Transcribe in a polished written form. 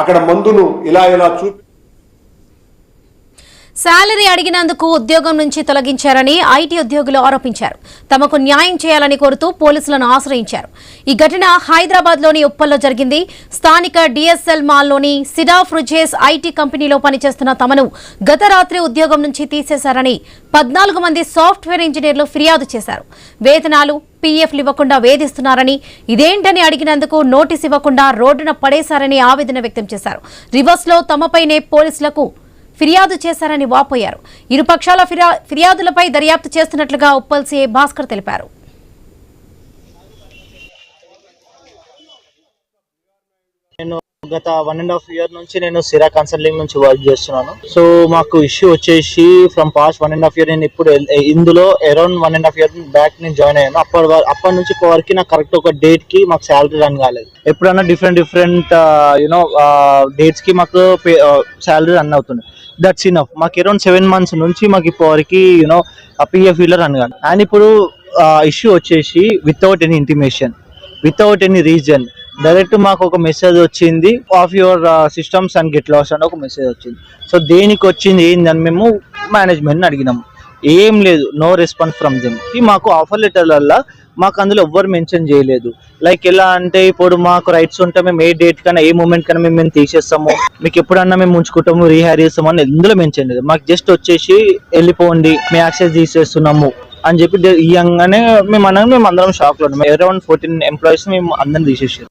అక్కడ మందును ఇలా చూపి శాలరీ అడిగినందుకు ఉద్యోగం నుంచి తొలగించారని ఐటీ ఉద్యోగులు ఆరోపించారు. తమకు న్యాయం చేయాలని కోరుతూ పోలీసులను ఆశ్రయించారు. ఈ ఘటన హైదరాబాద్లోని ఉప్పల్లో జరిగింది. స్థానిక డిఎస్ఎల్ మాల్లోని సిడా ఫ్రుజేస్ ఐటీ కంపెనీలో పనిచేస్తున్న తమను గత రాత్రి ఉద్యోగం నుంచి తీసేశారని 14 మంది సాఫ్ట్వేర్ ఇంజనీర్లు ఫిర్యాదు చేశారు. వేతనాలు పీఎఫ్లు ఇవ్వకుండా వేధిస్తున్నారని, ఇదేంటని అడిగినందుకు నోటీస్ ఇవ్వకుండా రోడ్డున పడేశారని ఆవేదన వ్యక్తం చేశారు. రివర్స్లో తమపైనే పోలీసులకు ఫిర్యాదు చేశారని వాపోయారు. ఇరుపక్షాల ఫిర్యాదులపై దర్యాప్తు చేస్తున్నట్లుగా ఉప్పల్ సీఐ భాస్కర్ తెలిపారు. నేను గత 1.5 year నుంచి నేను సిరా కన్సల్టింగ్ నుంచి వర్క్ చేస్తున్నాను. సో మాకు ఇష్యూ వచ్చేసి ఫ్రమ్ పాస్ట్ 1.5 year నేను ఇప్పుడు ఇందులో అరౌండ్ 1.5 year బ్యాక్ నేను జాయిన్ అయ్యాను. అప్పటి నుంచి ఇప్పటి వరకు నాకు కరెక్ట్ ఒక డేట్ కి మాకు శాలరీ రన్ కాలేదు. ఎప్పుడన్నా డిఫరెంట్ డేట్స్ కి మాకు శాలరీ రన్ అవుతుంది. That's enough. మాకు అరౌండ్ 7 months నుంచి మాకు ఇప్పటివరకు పిఎఫ్ రన్ కాదు. అండ్ ఇప్పుడు ఇష్యూ వచ్చేసి without any intimation, without any reason direct మాకు ఒక మెసేజ్ వచ్చింది, of your systems and get lost అని ఒక మెసేజ్ వచ్చింది. సో దేనికి వచ్చింది ఏందని మేము మేనేజ్మెంట్ని అడిగినాము. ఏం లేదు, నో రెస్పాన్స్ ఫ్రమ్ దెమ్. మాకు ఆఫర్ లెటర్లలో మాకు అందులో ఎవ్వరు మెన్షన్ చేయలేదు. లైక్ ఎలా అంటే ఇప్పుడు మాకు రైట్స్ ఉంటే మేము ఏ డేట్ కన్నా ఏ మూమెంట్ కన్నా మేము తీసేస్తాము, మీకు ఎప్పుడన్నా మేము ఉంచుకుంటాము, రీహైర్ చేస్తాము అని ఎందులో మెన్షన్ లేదు. మాకు జస్ట్ వచ్చేసి వెళ్ళిపోండి, మేము యాక్సెస్ తీసేస్తున్నాము అని చెప్పి ఇయ్యంగానే మేము అందరం షాక్ లో ఉన్నాం. అరౌండ్ 14 employees మేము అందరం తీసేసారు.